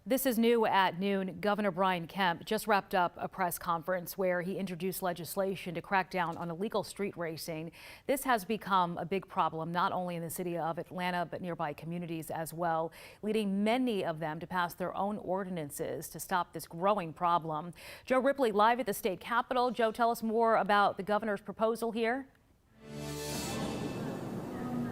This is new at noon. Governor Kemp just wrapped up a press conference where he introduced legislation to crack down on illegal street racing. This has become a big problem, not only in the city of Atlanta, but nearby communities as well, leading many of them to pass their own ordinances to stop this growing problem. Joe Ripley live at the state capitol. Joe, tell us more about the governor's proposal here.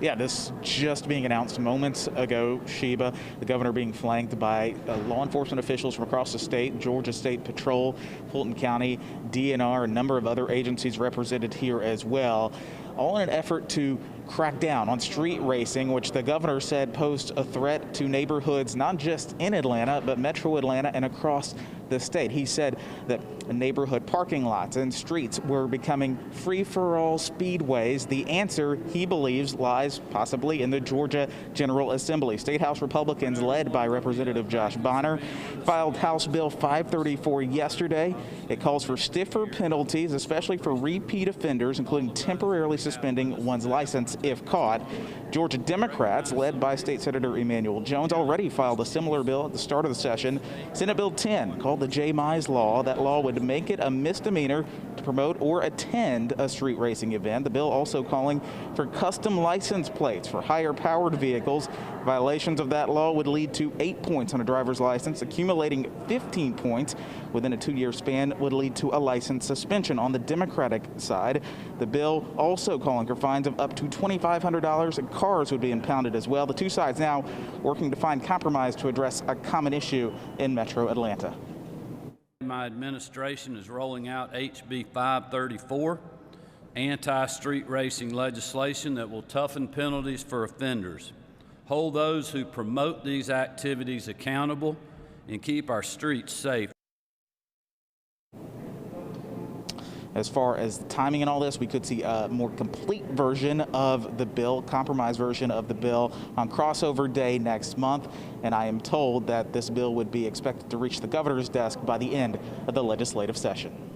Yeah, this just being announced moments ago, Sheba. The governor being flanked by law enforcement officials from across the state, Georgia State Patrol, Fulton County, DNR, a number of other agencies represented here as well, all in an effort to crack down on street racing, which the governor said posed a threat to neighborhoods not just in Atlanta, but metro Atlanta and across the state. He said that neighborhood parking lots and streets were becoming free-for-all speedways. The answer, he believes, lies possibly in the Georgia General Assembly. State House Republicans, led by Representative Josh Bonner, filed House Bill 534 yesterday. It calls for stiffer penalties, especially for repeat offenders, including temporarily suspending one's license if caught. Georgia Democrats, led by State Senator Emanuel Jones, already filed a similar bill at the start of the session. Senate Bill 10, called the J. Mize Law. That law would make it a misdemeanor to promote or attend a street racing event. The bill also calling for custom license plates for higher powered vehicles. Violations of that law would lead to 8 points on a driver's license. Accumulating 15 points within a 2-year span would lead to a license suspension. On the Democratic side, the bill also calling for fines of up to $2,500, and cars would be impounded as well. The two sides now working to find compromise to address a common issue in metro Atlanta. My administration is rolling out HB 534, anti-street racing legislation that will toughen penalties for offenders, hold those who promote these activities accountable, and keep our streets safe. As far as the timing and all this, we could see a more complete version of the bill, compromise version of the bill, on crossover day next month. And I am told that this bill would be expected to reach the governor's desk by the end of the legislative session.